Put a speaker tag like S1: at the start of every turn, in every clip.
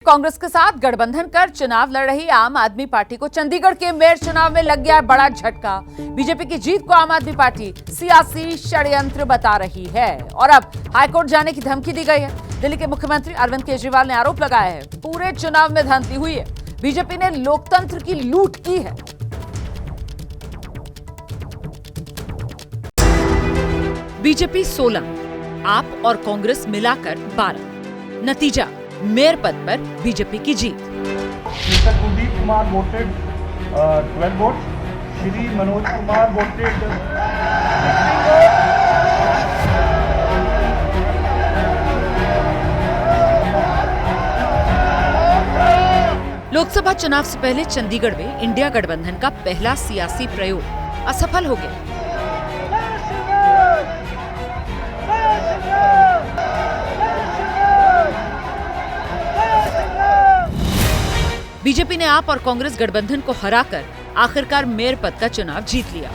S1: कांग्रेस के साथ गठबंधन कर चुनाव लड़ रही आम आदमी पार्टी को चंडीगढ़ के मेयर चुनाव में लग गया बड़ा झटका। बीजेपी की जीत को आम आदमी पार्टी सियासी षड्यंत्र बता रही है और अब हाईकोर्ट जाने की धमकी दी गई है। दिल्ली के मुख्यमंत्री अरविंद केजरीवाल ने आरोप लगाया है पूरे चुनाव में धांधली हुई है, बीजेपी ने लोकतंत्र की लूट की है। बीजेपी 16, आप और कांग्रेस मिलाकर 12। नतीजा, मेयर पद पर बीजेपी की जीत।
S2: Mister Kuldeep Kumar voted 12 vote, Shri Manoj Kumar voted 16
S1: Lok Sabha चुनाव से पहले चंडीगढ़ में इंडिया गठबंधन का पहला सियासी प्रयोग असफल हो गया। बीजेपी ने आप और कांग्रेस गठबंधन को हराकर आखिरकार मेयर पद का चुनाव जीत लिया।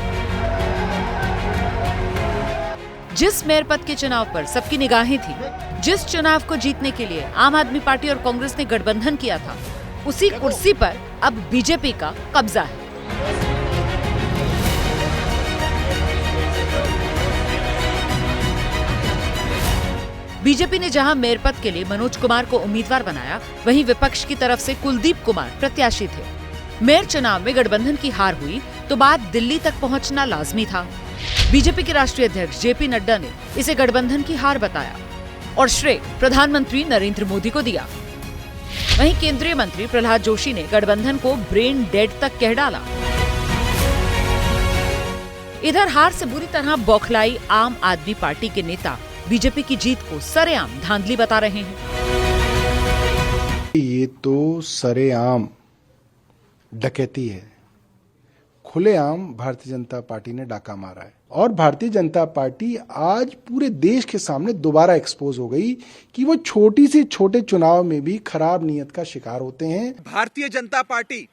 S1: जिस मेयर पद के चुनाव पर सबकी निगाहें थी, जिस चुनाव को जीतने के लिए आम आदमी पार्टी और कांग्रेस ने गठबंधन किया था, उसी कुर्सी पर अब बीजेपी का कब्जा है। बीजेपी ने जहां मेयर पद के लिए मनोज कुमार को उम्मीदवार बनाया, वहीं विपक्ष की तरफ से कुलदीप कुमार प्रत्याशी थे। मेयर चुनाव में गठबंधन की हार हुई तो बात दिल्ली तक पहुंचना लाजमी था। बीजेपी के राष्ट्रीय अध्यक्ष जेपी नड्डा ने इसे गठबंधन की हार बताया और श्रेय प्रधानमंत्री नरेंद्र मोदी को दिया। वहीं केंद्रीय मंत्री प्रहलाद जोशी ने गठबंधन को ब्रेन डेड तक कह डाला। इधर हार से बुरी तरह बौखलाई आम आदमी पार्टी के नेता बीजेपी की जीत को सरेआम धांधली बता रहे हैं।
S3: ये तो सरेआम डकैती है। खुलेआम भारतीय जनता पार्टी ने डाका मारा है और भारतीय जनता पार्टी आज पूरे देश के सामने दोबारा एक्सपोज हो गई कि वो छोटी से छोटे चुनाव में भी खराब नीयत का शिकार होते हैं।
S4: भारतीय जनता पार्टी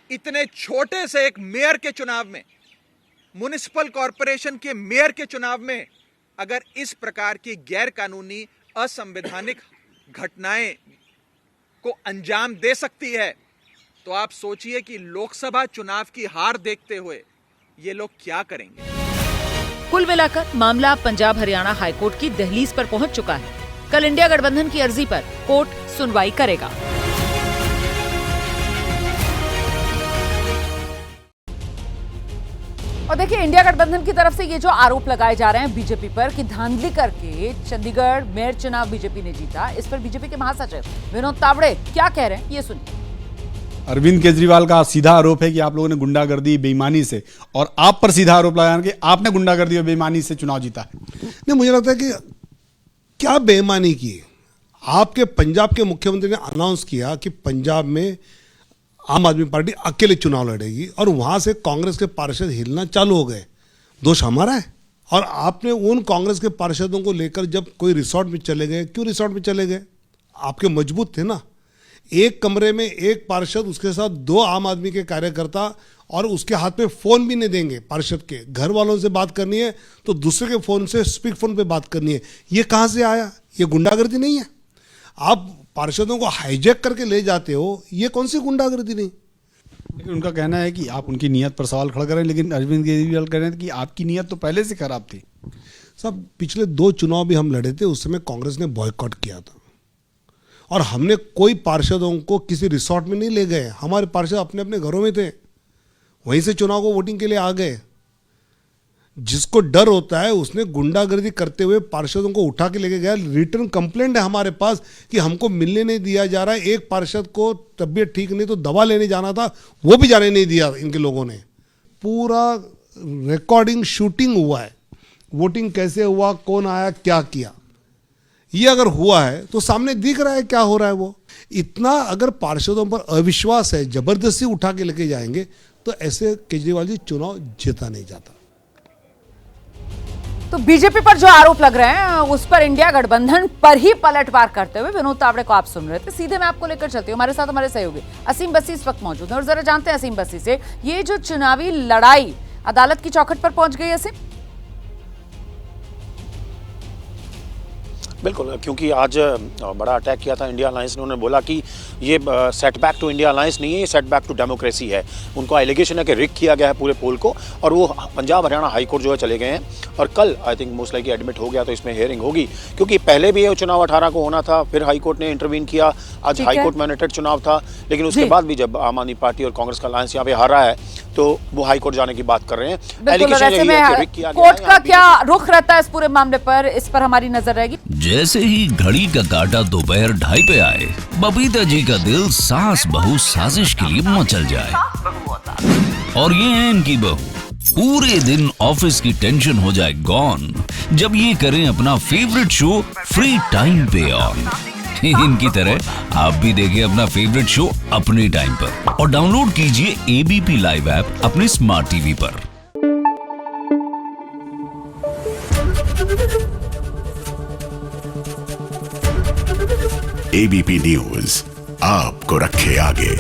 S4: इतने छोटे से एक मेयर के चुनाव में, म्युनिसिपल कॉरपोरेशन के मेयर के चुनाव में अगर इस प्रकार की गैर कानूनी असंवैधानिक घटनाएं को अंजाम दे सकती है, तो आप सोचिए कि लोकसभा चुनाव की हार देखते हुए ये लोग क्या करेंगे।
S1: कुल मिलाकर मामला पंजाब हरियाणा हाईकोर्ट की दहलीज पर पहुंच चुका है। कल इंडिया गठबंधन की अर्जी पर कोर्ट सुनवाई करेगा। और देखिए, इंडिया गठबंधन की तरफ से ये जो आरोप लगाए जा रहे हैं बीजेपी पर कि धांधली करके चंडीगढ़ मेयर चुनाव बीजेपी ने जीता, इस पर बीजेपी के महासचिव विनोद तावड़े क्या कह रहे हैं, ये सुनिए।
S5: अरविंद केजरीवाल का सीधा आरोप है कि आप लोगों ने गुंडागर्दी बेईमानी से, और आप पर सीधा आरोप लगाया कि आपने गुंडागर्दी और बेईमानी से चुनाव जीता है।
S6: नहीं, मुझे लगता है कि क्या बेईमानी की। आपके पंजाब के मुख्यमंत्री ने अनाउंस किया कि पंजाब में आम आदमी पार्टी अकेले चुनाव लड़ेगी और वहां से कांग्रेस के पार्षद हिलना चालू हो गए। दोष हमारा है। और आपने उन कांग्रेस के पार्षदों को लेकर जब कोई रिसोर्ट में चले गए, क्यों रिसोर्ट में चले गए? आपके मजबूत थे ना। एक कमरे में एक पार्षद, उसके साथ 2 आम आदमी के कार्यकर्ता, और उसके हाथ में फोन भी नहीं देंगे। पार्षद के घर वालों से बात करनी है तो दूसरे के फोन से स्पीक फोन पे बात करनी है। ये कहां से आया? ये गुंडागर्दी नहीं है। आप पार्षदों को हाईजैक करके ले जाते हो, ये कौन सी गुंडागर्दी नहीं?
S5: लेकिन उनका कहना है कि आप उनकी नीयत पर सवाल खड़ा करें, लेकिन अरविंद केजरीवाल कह रहे हैं कि आपकी नीयत तो पहले से खराब थी।
S6: सब पिछले 2 चुनाव भी हम लड़े थे, उस समय कांग्रेस ने बॉयकॉट किया था और हमने कोई पार्षदों को किसी रिसोर्ट में नहीं ले गए। हमारे पार्षद अपने अपने घरों में थे, वहीं से चुनाव को वोटिंग के लिए आ गए। जिसको डर होता है उसने गुंडागर्दी करते हुए पार्षदों को उठा के लेके गया। रिटर्न कंप्लेंट है हमारे पास कि हमको मिलने नहीं दिया जा रहा है। एक पार्षद को तबीयत ठीक नहीं तो दवा लेने जाना था, वो भी जाने नहीं दिया इनके लोगों ने। पूरा रिकॉर्डिंग शूटिंग हुआ है, वोटिंग कैसे हुआ, कौन आया, क्या किया, ये अगर हुआ है तो सामने दिख रहा है क्या हो रहा है। वो इतना अगर पार्षदों पर अविश्वास है, जबरदस्ती उठा के लेके जाएंगे, तो ऐसे केजरीवाल जी चुनाव जीता नहीं जाता।
S1: तो बीजेपी पर जो आरोप लग रहे हैं उस पर इंडिया गठबंधन पर ही पलटवार करते हुए विनोद तावड़े को आप सुन रहे थे। सीधे मैं आपको लेकर चलती हूँ, हमारे साथ हमारे सहयोगी असीम बसी इस वक्त मौजूद है और जरा जानते हैं असीम बसी से, ये जो चुनावी लड़ाई अदालत की चौखट पर पहुंच गई है असीम?
S7: बिल्कुल, क्योंकि आज बड़ा अटैक किया था इंडिया अलायंस ने। उन्होंने बोला कि ये सेटबैक टू इंडिया अलायंस नहीं है, ये सेटबैक टू डेमोक्रेसी है। उनको एलिगेशन है कि रिग किया गया है पूरे पोल को, और वो पंजाब हरियाणा हाई कोर्ट जो है चले गए हैं, और कल I think most likely admit हो गया तो इसमें हियरिंग होगी, क्योंकि पहले भी ये चुनाव 18 को होना था, फिर हाई कोर्ट ने इंटरवीन किया। आज हाई कोर्ट मैंडेटेड चुनाव था, लेकिन उसके बाद भी जब आम आदमी पार्टी और कांग्रेस का अलायंस यहाँ पे हारा है तो वो हाई कोर्ट जाने की बात कर रहे हैं।
S1: एलिगेशन यही है कि रिग किया गया है। कोर्ट का क्या रुख रहता है इस पूरे मामले पर, इस पर हमारी नजर रहेगी।
S8: जैसे ही घड़ी का काटा दोपहर 2:30 पे आए, बबीता जी का दिल सास बहू साजिश के लिए मचल जाए। और ये है इनकी बहू, पूरे दिन ऑफिस की टेंशन हो जाए गॉन जब ये करें अपना फेवरेट शो फ्री टाइम पे ऑन। इनकी तरह आप भी देखिए अपना फेवरेट शो अपने टाइम पर, और डाउनलोड कीजिए एबीपी लाइव ऐप अपने स्मार्ट टीवी पर।
S9: एबीपी न्यूज आपको रखे आगे।